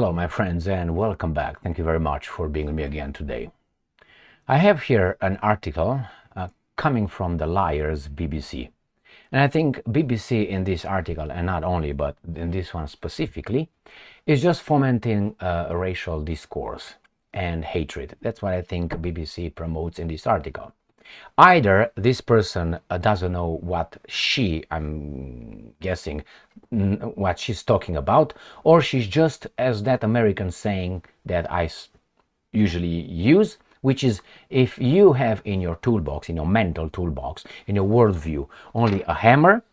Hello, my friends, and welcome back. Thank you very much for being with me again today. I have here an article coming from the Liars BBC. And I think BBC in this article, and not only, but in this one specifically, is just fomenting a racial discourse and hatred. That's what I think BBC promotes in this article. Either this person doesn't know what I'm guessing, what she's talking about, or she's just as that American saying that I usually use, which is if you have in your toolbox, in your mental toolbox, in your worldview, only a hammer,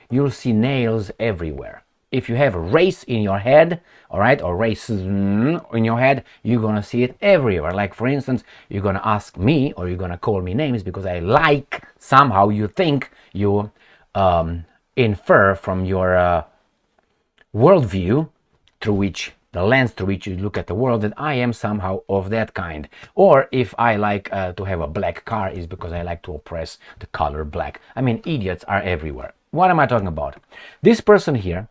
you'll see nails everywhere. If you have a race in your head, all right, or racism in your head, you're gonna see it everywhere. Like, for instance, you're gonna ask me, or you're gonna call me names because I like, somehow you think, you infer from your worldview, through which, the lens through which you look at the world, that I am somehow of that kind. Or if I like to have a black car, is because I like to oppress the color black. I mean, idiots are everywhere. What am I talking about? This person here,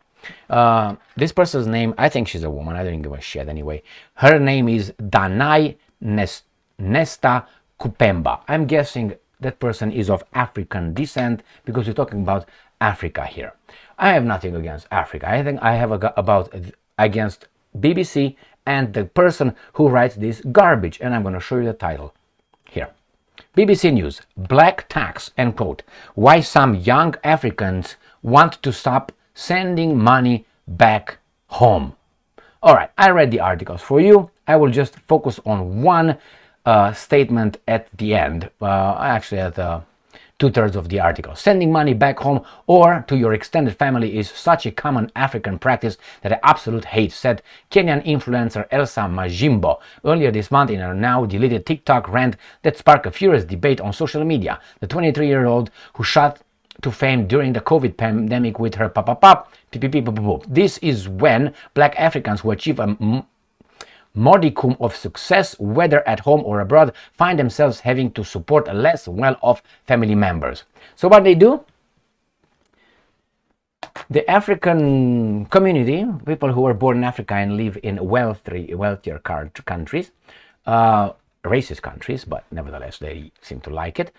this person's name, I think she's a woman, I don't give a shit anyway. Her name is Danai Nesta Kupemba. I'm guessing that person is of African descent because we're talking about Africa here. I have nothing against Africa. I think I have against BBC and the person who writes this garbage, and I'm going to show you the title here. BBC News, Black Tax, end quote, why some young Africans want to stop sending money back home. All right, I read the articles for you. I will just focus on one statement at the end, actually at 2/3 of the article. Sending money back home or to your extended family is such a common African practice that I absolutely hate, said Kenyan influencer Elsa Majimbo earlier this month in a now deleted TikTok rant that sparked a furious debate on social media. The 23-year-old who shot to fame during the COVID pandemic with her This is when Black Africans who achieve a modicum of success, whether at home or abroad, find themselves having to support less well-off family members. So what they do? The African community, people who were born in Africa and live in wealthier countries, racist countries, but nevertheless they seem to like it,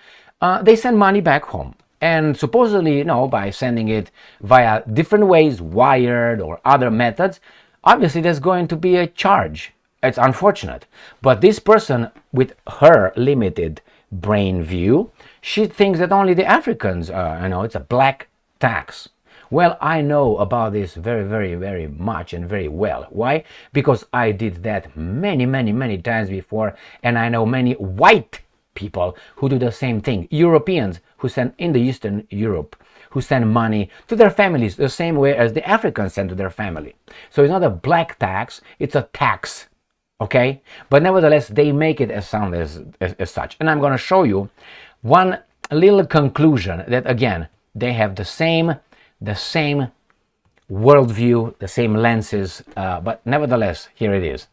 they send money back home. And supposedly, by sending it via different ways, wired or other methods, obviously there's going to be a charge. It's unfortunate. But this person, with her limited brain view, she thinks that only the Africans, it's a black tax. Well, I know about this very, very, very much and very well. Why? Because I did that many, many, many times before, and I know many white people who do the same thing. Europeans who send in the Eastern Europe, who send money to their families the same way as the Africans send to their family. So it's not a black tax, it's a tax, okay? But nevertheless, they make it as sound as such. And I'm going to show you one little conclusion that, again, they have the same worldview, the same lenses, but nevertheless, here it is.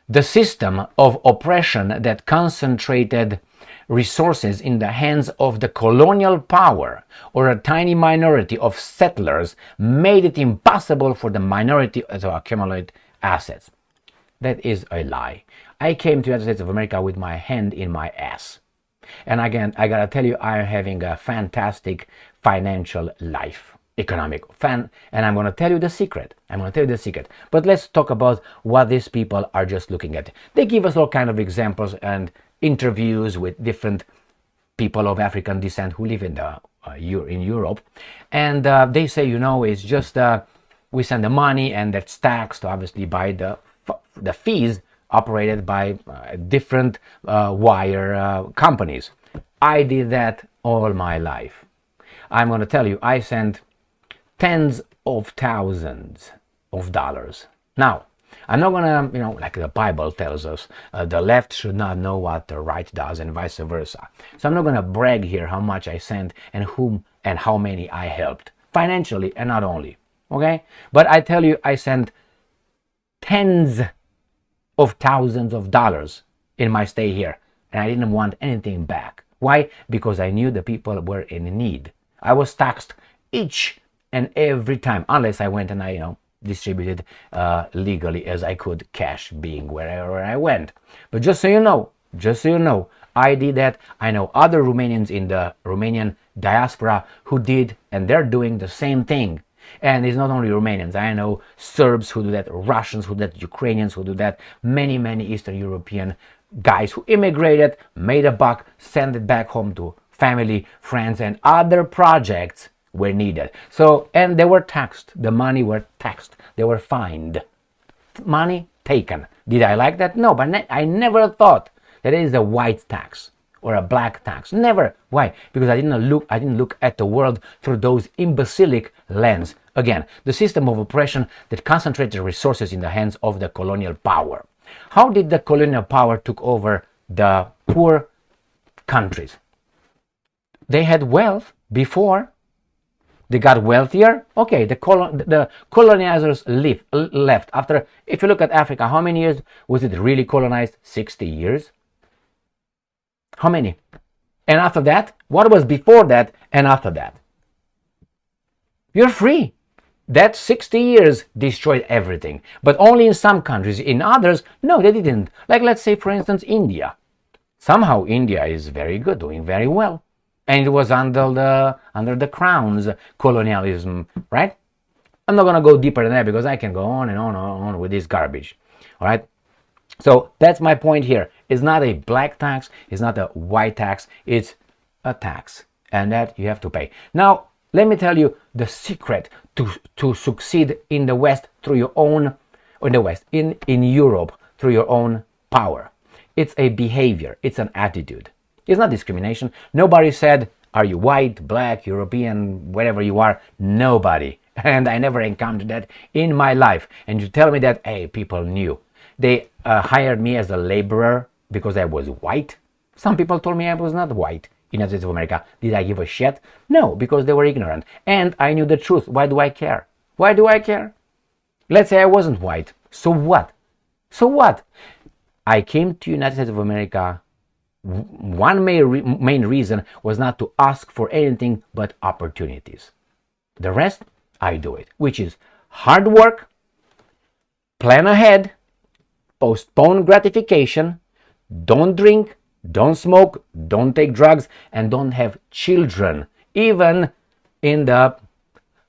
The system of oppression that concentrated resources in the hands of the colonial power or a tiny minority of settlers made it impossible for the minority to accumulate assets. That is a lie. I came to the United States of America with my hand in my ass. And again, I gotta tell you, I'm having a fantastic financial life. Economic fan, and I'm going to tell you the secret. But let's talk about what these people are just looking at. They give us all kind of examples and interviews with different people of African descent who live in Europe, and they say, it's just we send the money and that's taxed obviously by the fees operated by different wire companies. I did that all my life. I'm going to tell you, I sent tens of thousands of dollars. Now, I'm not gonna, like the Bible tells us, the left should not know what the right does and vice versa. So I'm not gonna brag here how much I sent and whom and how many I helped, financially and not only, okay? But I tell you, I sent tens of thousands of dollars in my stay here, and I didn't want anything back. Why? Because I knew the people were in need. I was taxed each and every time, unless I went and I, distributed legally as I could, cash being wherever I went. But just so you know, I did that. I know other Romanians in the Romanian diaspora who did, and they're doing the same thing. And it's not only Romanians. I know Serbs who do that, Russians who do that, Ukrainians who do that, many Eastern European guys who immigrated, made a buck, sent it back home to family, friends, and other projects were needed. So, and they were taxed. The money were taxed. They were fined. Money taken. Did I like that? No, but I never thought that it is a white tax or a black tax. Never. Why? Because I didn't look at the world through those imbecilic lens. Again, the system of oppression that concentrated resources in the hands of the colonial power. How did the colonial power took over the poor countries? They had wealth before. They got wealthier. Okay, the colonizers left. After, if you look at Africa, how many years was it really colonized? 60 years. How many? And after that, what was before that and after that? You're free. That 60 years destroyed everything. But only in some countries. In others, no, they didn't. Like, let's say, for instance, India. Somehow India is very good, doing very well. And it was under the crown's colonialism, right? I'm not going to go deeper than that because I can go on and on with this garbage. All right? So that's my point here. It's not a black tax. It's not a white tax. It's a tax. And that you have to pay. Now, let me tell you the secret to succeed in the West through your own, or in the West, in Europe through your own power. It's a behavior. It's an attitude. It's not discrimination. Nobody said, are you white, black, European, whatever you are? Nobody. And I never encountered that in my life. And you tell me that, hey, people knew. They hired me as a laborer because I was white. Some people told me I was not white in the United States of America. Did I give a shit? No, because they were ignorant. And I knew the truth. Why do I care? Why do I care? Let's say I wasn't white. So what? So what? I came to the United States of America. One main reason was not to ask for anything but opportunities. The rest, I do it, which is hard work, plan ahead, postpone gratification, don't drink, don't smoke, don't take drugs, and don't have children, even in the,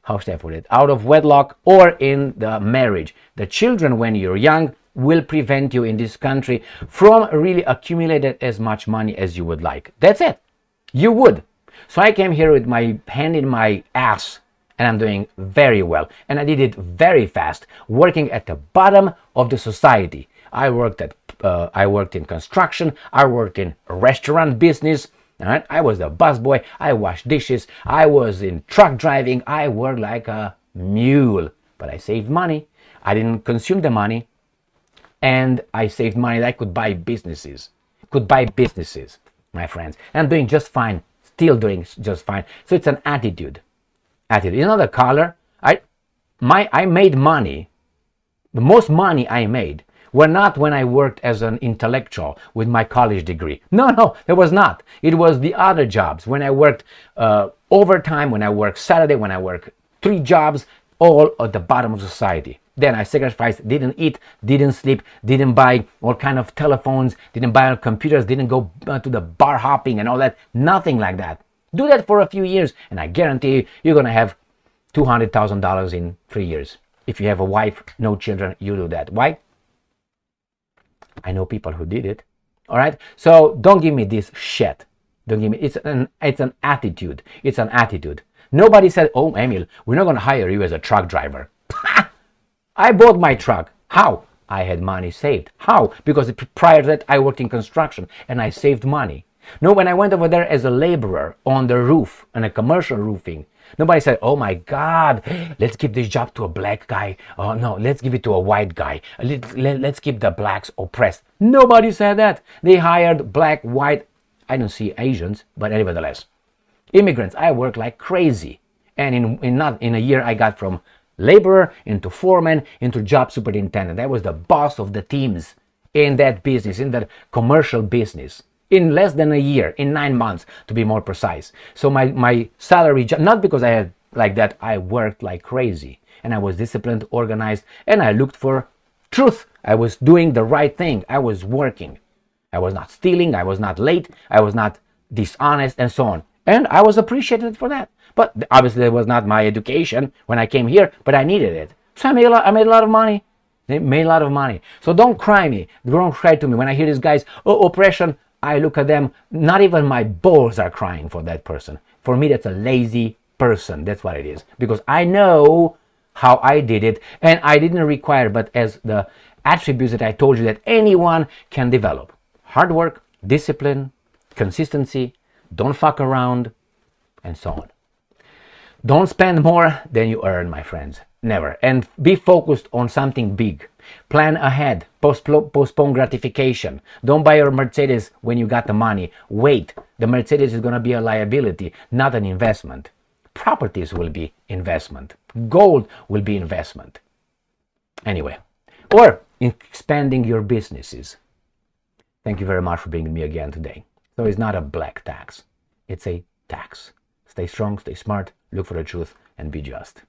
how should I put it, out of wedlock or in the marriage. The children, when you're young, will prevent you in this country from really accumulating as much money as you would like. That's it. You would. So I came here with my hand in my ass and I'm doing very well. And I did it very fast, working at the bottom of the society. I worked in construction. I worked in restaurant business. All right? I was the busboy. I washed dishes. I was in truck driving. I worked like a mule. But I saved money. I didn't consume the money. And I saved money that I could buy businesses. My friends. And I'm doing just fine. Still doing just fine. So it's an attitude. It's not a color. I made money. The most money I made were not when I worked as an intellectual with my college degree. No, it was not. It was the other jobs. When I worked overtime, when I worked Saturday, when I worked 3 jobs, all at the bottom of society. Then I sacrificed, didn't eat, didn't sleep, didn't buy all kind of telephones, didn't buy computers, didn't go to the bar hopping and all that. Nothing like that. Do that for a few years and I guarantee you, you're going to have $200,000 in 3 years. If you have a wife, no children, you do that. Why? I know people who did it. All right? So don't give me this shit. Don't give me, it's an attitude. It's an attitude. Nobody said, oh, Emil, we're not going to hire you as a truck driver. I bought my truck. How? I had money saved. How? Because prior to that, I worked in construction and I saved money. No, when I went over there as a laborer on the roof, on a commercial roofing, nobody said, oh my God, let's give this job to a black guy. Oh no, let's give it to a white guy. Let's keep the blacks oppressed. Nobody said that. They hired black, white, I don't see Asians, but nevertheless. Immigrants, I worked like crazy. And in a year, I got from laborer into foreman into job superintendent. I was the boss of the teams in that business, in that commercial business. In less than a year, in 9 months to be more precise. So my salary, not because I had like that, I worked like crazy. and I was disciplined, organized, and I looked for truth. I was doing the right thing. I was working. I was not stealing. I was not late. I was not dishonest, and so on. And I was appreciated for that. But obviously, it was not my education when I came here, but I needed it. So I made a lot of money. They made a lot of money. So don't cry me. Don't cry to me. When I hear these guys, oh, oppression, I look at them. Not even my balls are crying for that person. For me, that's a lazy person. That's what it is. Because I know how I did it, and I didn't require, but as the attributes that I told you that anyone can develop. Hard work, discipline, consistency, don't fuck around, and so on. Don't spend more than you earn, my friends. Never. And be focused on something big. Plan ahead. Postpone gratification. Don't buy your Mercedes when you got the money. Wait. The Mercedes is going to be a liability, not an investment. Properties will be investment. Gold will be investment. Anyway. Or expanding your businesses. Thank you very much for being with me again today. So it's not a black tax. It's a tax. Stay strong, stay smart, look for the truth, and be just.